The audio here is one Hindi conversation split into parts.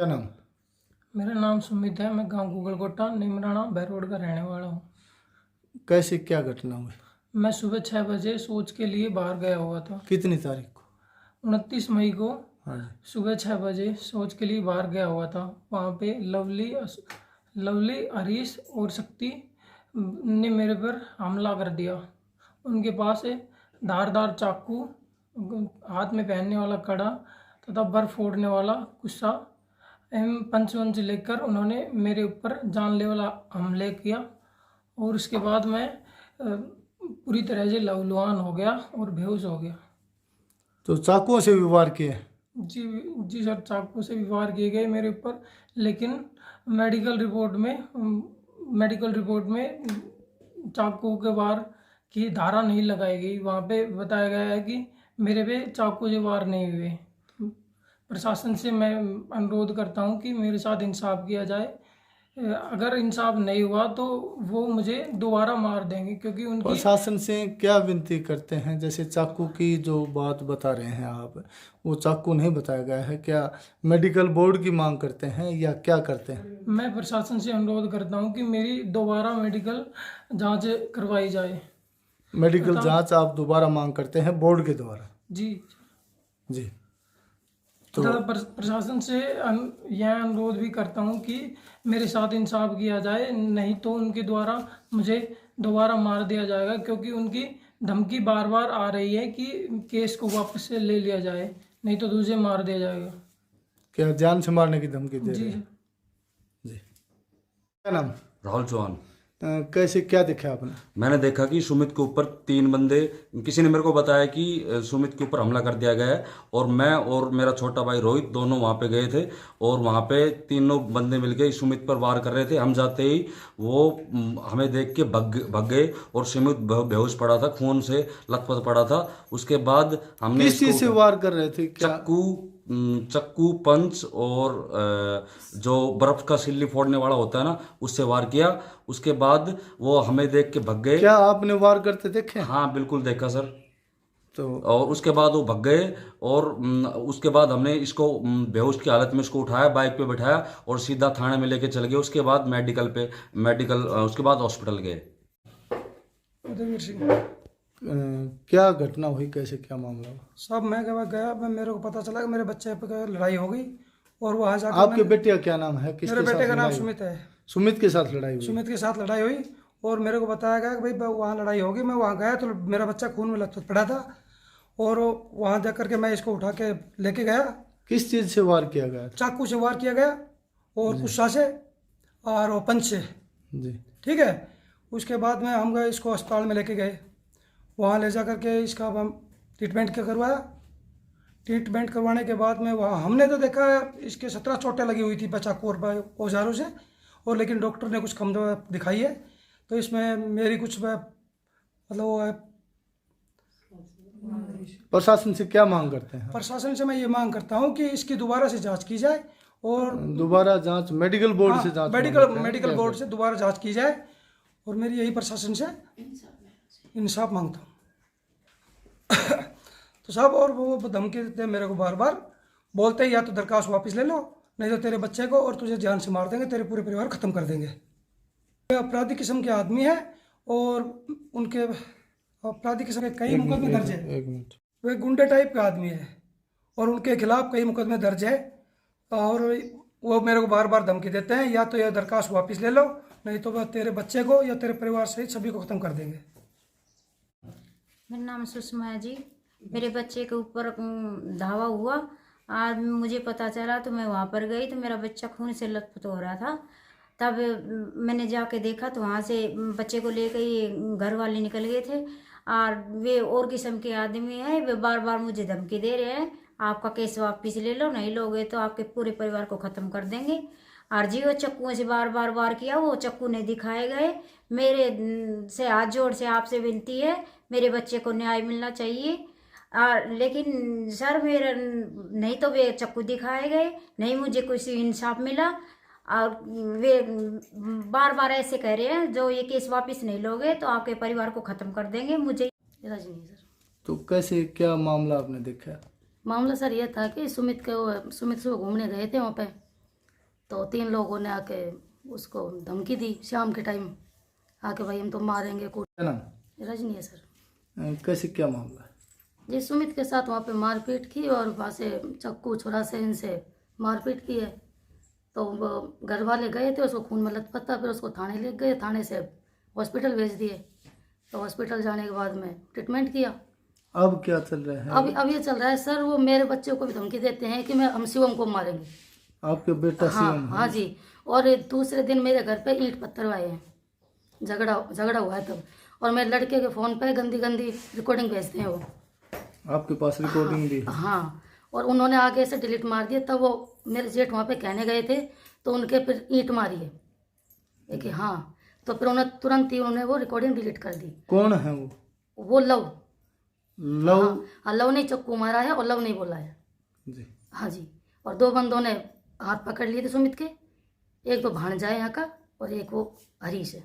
क्या नाम? मेरा नाम सुमित है। मैं गांव गूगलकोटा निमराना बहरोड का रहने वाला हूँ। कैसे क्या घटना हुई? मैं सुबह 6 बजे शौच के लिए बाहर गया हुआ था। कितनी तारीख को? 29 मई को हाँ जी। सुबह 6 बजे शौच के लिए बाहर गया हुआ था। वहाँ पे लवली हरीश और शक्ति ने मेरे पर हमला कर दिया। उनके पास धारदार चाकू, हाथ में पहनने वाला कड़ा तथा बर्फ फोड़ने वाला कुस्सा एवं पंच लेकर उन्होंने मेरे ऊपर जानलेवा हमले किया। और उसके बाद मैं पूरी तरह से लहूलुहान हो गया और बेहोश हो गया। तो चाकुओं से भी वार किए? जी जी सर, चाकू से भी वार किए गए मेरे ऊपर, लेकिन मेडिकल रिपोर्ट में चाकू के वार की धारा नहीं लगाई गई। वहाँ पे बताया गया है कि मेरे पे चाकू से वार नहीं हुए। प्रशासन से मैं अनुरोध करता हूँ कि मेरे साथ इंसाफ किया जाए। अगर इंसाफ नहीं हुआ तो वो मुझे दोबारा मार देंगे, क्योंकि उनकी प्रशासन से क्या विनती करते हैं? जैसे चाकू की जो बात बता रहे हैं आप, वो चाकू नहीं बताया गया है, क्या मेडिकल बोर्ड की मांग करते हैं या क्या करते हैं? मैं प्रशासन से अनुरोध करता हूँ कि मेरी दोबारा मेडिकल जांच करवाई जाए। मेडिकल जांच आप दोबारा मांग करते हैं बोर्ड के द्वारा? जी जी। तो प्रशासन से यह अनुरोध भी करता हूँ कि मेरे साथ इंसाफ किया जाए, नहीं तो उनके द्वारा मुझे दोबारा मार दिया जाएगा, क्योंकि उनकी धमकी बार बार आ रही है कि केस को वापस से ले लिया जाए, नहीं तो तुझे मार दिया जाएगा। क्या जान से मारने की धमकी दे रहे जी हैं? जी। क्या नाम? राहुल चौहान। कैसे क्या देखा आपने? मैंने देखा कि सुमित के ऊपर 3 बंदे, किसी ने मेरे को बताया कि सुमित के ऊपर हमला कर दिया गया है, और मैं और मेरा छोटा भाई रोहित दोनों वहाँ पे गए थे, और वहाँ पे तीनों बंदे मिलके सुमित पर वार कर रहे थे। हम जाते ही वो हमें देख के भग गए, और सुमित बेहोश पड़ा था, खून से लथपथ पड़ा था। उसके बाद हमने किस चीज से वार कर रहे थे? क्या चक्कू, पंच और जो बर्फ का सिल्ली फोड़ने वाला होता है ना, उससे वार किया। उसके बाद वो हमें देख के भग गए। क्या आपने वार करते देखे? हाँ बिल्कुल देखा सर। तो और उसके बाद वो भग गए, और उसके बाद हमने इसको बेहोश की हालत में इसको उठाया, बाइक पे बैठाया और सीधा थाने में लेके चल गए। उसके बाद उसके बाद हॉस्पिटल गए। उदयवीर सिंह। क्या घटना हुई, कैसे क्या मामला हुआ? सब मैं गया, मेरे को पता चला कि मेरे बच्चे पे लड़ाई हो गई, और वहाँ जाकर आपके बेटे का क्या नाम है? मेरे बेटे का नाम सुमित है। सुमित के साथ लड़ाई हुई? सुमित के साथ लड़ाई हुई, और मेरे को बताया गया कि भाई वहाँ लड़ाई होगी। मैं वहाँ गया तो मेरा बच्चा खून में लथपथ पड़ा था, और वहाँ जा करके मैं इसको उठा के लेके गया। किस चीज से वार किया गया? चाकू से वार किया गया, और गुस्सा से, और पंच से। जी। ठीक है। उसके बाद में हम गए, इसको अस्पताल में लेके गए। वहाँ ले जा करके इसका हम ट्रीटमेंट करवाया। ट्रीटमेंट करवाने के बाद में वहाँ हमने तो देखा इसके 17 चोटें लगी हुई थी चाकू और औजारों से, और लेकिन डॉक्टर ने कुछ कम दवा दिखाई है। तो इसमें मेरी कुछ मतलब वो है। प्रशासन से क्या मांग करते हैं? प्रशासन से मैं ये मांग करता हूँ कि इसकी दोबारा से जांच की जाए, और दोबारा जांच मेडिकल बोर्ड से जांच मेडिकल बोर्ड से दोबारा जांच की जाए, और मेरी यही प्रशासन से इंसाफ मांगता हूँ। तो सब, और वो धमकी देते हैं मेरे को, बार बार बोलते हैं या तो दरखास्त वापस ले लो, नहीं तो तेरे बच्चे को और तुझे जान से मार देंगे, तेरे पूरे परिवार खत्म कर देंगे। अपराधी किस्म के आदमी है, और उनके अपराधी किस्म के कई मुकदमे दर्ज है। वे गुंडे टाइप का आदमी है, और उनके खिलाफ कई मुकदमे दर्ज है, और वो मेरे को बार बार धमकी देते हैं या तो यह दरखास्त वापस ले लो, नहीं तो वह तेरे बच्चे को या तेरे परिवार सहित सभी को खत्म कर देंगे। मेरा नाम सुषमा है जी। मेरे बच्चे के ऊपर धावा हुआ, आज मुझे पता चला तो मैं वहाँ पर गई, तो मेरा बच्चा खून से लथपथ हो रहा था। तब मैंने जाके देखा तो वहाँ से बच्चे को लेकर ये घर वाले निकल गए थे, और वे और किस्म के आदमी हैं। वे बार बार मुझे धमकी दे रहे हैं, आपका केस वापस ले लो, नहीं लोगे तो आपके पूरे परिवार को ख़त्म कर देंगे। और जी वो चक्कुओं से बार बार वार किया, वो चक्कू नहीं दिखाए गए। मेरे से हाथ जोड़ से आपसे विनती है, मेरे बच्चे को न्याय मिलना चाहिए। लेकिन सर मेरा नहीं तो वे चक्कू दिखाए गए, नहीं मुझे कुछ इंसाफ मिला, और वे बार बार ऐसे कह रहे हैं जो ये केस वापस नहीं लोगे तो आपके परिवार को ख़त्म कर देंगे। मुझे रजनी सर। तो कैसे क्या मामला आपने देखा? मामला सर ये था कि सुमित से घूमने गए थे वहाँ पे, तो 3 लोगों ने आके उसको धमकी दी शाम के टाइम आके, भाई हम तो मारेंगे कूट। क्या नाम? रजनी है सर। कैसे क्या मामला है? जी सुमित के साथ वहाँ पे मारपीट की और वहाँ से चक्कू छुरा से इनसे मारपीट की है। तो वो घर वाले गए थे, उसको खून में लथपथ था, फिर उसको थाने ले गए, थाने से हॉस्पिटल भेज दिए। तो हॉस्पिटल जाने के बाद में ट्रीटमेंट किया। अब क्या चल रहा है? अब ये चल रहा है सर, वो मेरे बच्चे को भी धमकी देते हैं कि हम शिवम को मारेंगे। आपके बेटा हाँ शिवम है? हाँ जी। और दूसरे दिन मेरे घर पे ईंट पत्थर आए हैं, झगड़ा हुआ है तब। और मेरे लड़के के फ़ोन पे गंदी गंदी रिकॉर्डिंग भेजते हैं वो। आपके पास रिकॉर्डिंग भी है? हाँ, और उन्होंने आगे से डिलीट मार दिया। तब वो मेरे जेठ वहाँ पे कहने गए थे तो उनके फिर ईंट मारी है कि हाँ, तो फिर उन्होंने तुरंत ही उन्होंने वो रिकॉर्डिंग डिलीट कर दी। कौन है वो? वो लव हाँ, लव ने चक्कू मारा है और लव नहीं बोला है जी। हाँ जी। और 2 बंदों ने हाथ पकड़ लिए थे सुमित के, एक तो भांजा है यहाँ का और एक वो हरीश है।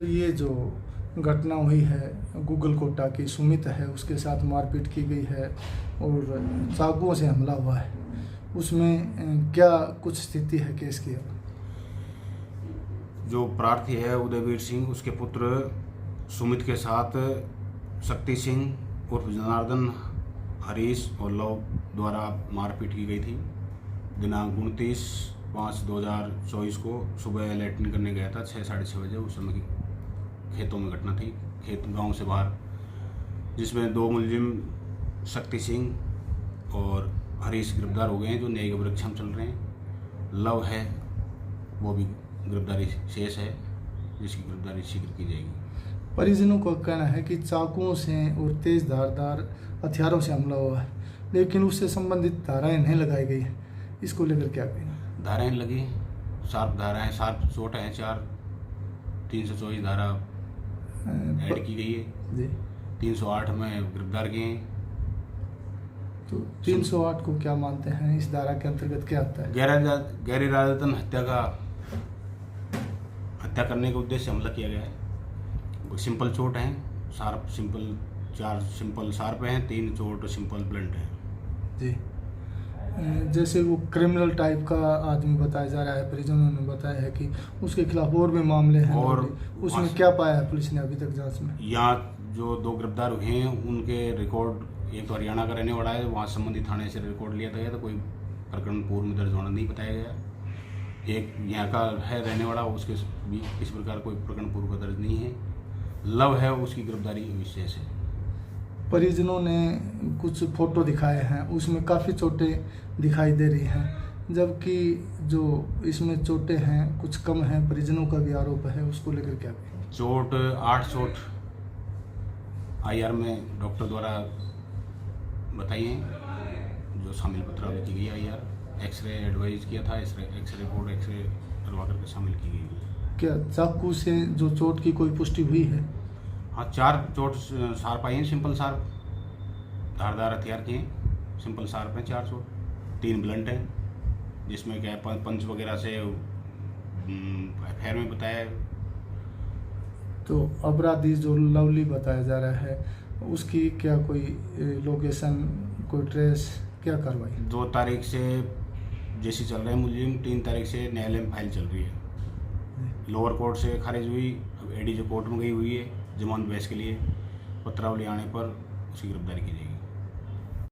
ये जो घटना हुई है गूगल कोटा की, सुमित है उसके साथ मारपीट की गई है और चाकुओं से हमला हुआ है, उसमें क्या कुछ स्थिति है केस की? जो प्रार्थी है उदयवीर सिंह, उसके पुत्र सुमित के साथ शक्ति सिंह उर्फ जनार्दन, हरीश और लव द्वारा मारपीट की गई थी। दिनांक 29/5/2024 को सुबह लैट्रिन करने गया था 6 साढ़े 6 बजे। उस समय की खेतों में घटना थी, खेत गांव से बाहर, जिसमें 2 मुलजिम शक्ति सिंह और हरीश गिरफ्तार हो गए हैं जो न्यायिक परीक्षा में चल रहे हैं। लव है वो भी गिरफ्तारी शेष है, जिसकी गिरफ्तारी शीघ्र की जाएगी। परिजनों का कहना है कि चाकुओं से और तेज धारदार हथियारों से हमला हुआ है, लेकिन उससे संबंधित धाराएं नहीं लगाई गई है, इसको लेकर क्या कहना? धाराएं लगी, शार्प धाराएं, शार्प चोट है 4, 324 धारा ऐड की गई है जी। 308 में गिरफ्तार किए हैं। तो 308 को क्या मानते हैं, इस धारा के अंतर्गत क्या आता है? गैर इरादतन हत्या करने के उद्देश्य से हमला किया गया है। सिंपल चोट है, शार्प सिंपल 4 सिंपल शार्प हैं, 3 चोट सिंपल ब्लंट है। जी। जैसे वो क्रिमिनल टाइप का आदमी बताया जा रहा है, परिजनों ने बताया है कि उसके खिलाफ और भी मामले हैं, और उसमें क्या पाया है पुलिस ने अभी तक जांच में? यहाँ जो 2 गिरफ्तार हुए हैं उनके रिकॉर्ड, एक तो हरियाणा का रहने वाला है, वहाँ संबंधित थाने से रिकॉर्ड लिया गया, तो कोई प्रकरण पूर्व में दर्ज होना नहीं बताया गया। एक यहाँ का है रहने वाला, उसके भी किसी प्रकार कोई प्रकरण पूर्व का दर्ज नहीं है। लव है, उसकी गिरफ्तारी विशेष है। परिजनों ने कुछ फोटो दिखाए हैं, उसमें काफ़ी चोटें दिखाई दे रही हैं, जबकि जो इसमें चोटें हैं कुछ कम हैं। परिजनों का भी आरोप है, उसको लेकर क्या कहें? चोट 8 चोट IR में डॉक्टर द्वारा बताई हैं, जो शामिल पत्रावली की गई IR, एक्सरे एडवाइज किया था, एक्सरे रिपोर्ट एक्सरे करवा करके शामिल की गई। क्या चाकू से जो चोट की कोई पुष्टि हुई है? हाँ, 4 चोट शार्प आई हैं, सिंपल शार्प, धारदार हथियार के हैं, सिंपल शार्प हैं 4 चोट, 3 ब्लंट हैं, जिसमें क्या पंच वगैरह से FIR में बताया है। तो अपराधी जो लवली बताया जा रहा है, उसकी क्या कोई लोकेशन, कोई ट्रेस, क्या कार्रवाई? 2 तारीख से जैसी चल रहे हैं मुलजिम, 3 तारीख से न्यायालय में फाइल चल रही है। लोअर कोर्ट से खारिज हुई, अब ADJ कोर्ट में गई हुई है जमानत बहस के लिए। पत्रावली आने पर उसकी गिरफ्तारी की जाएगी।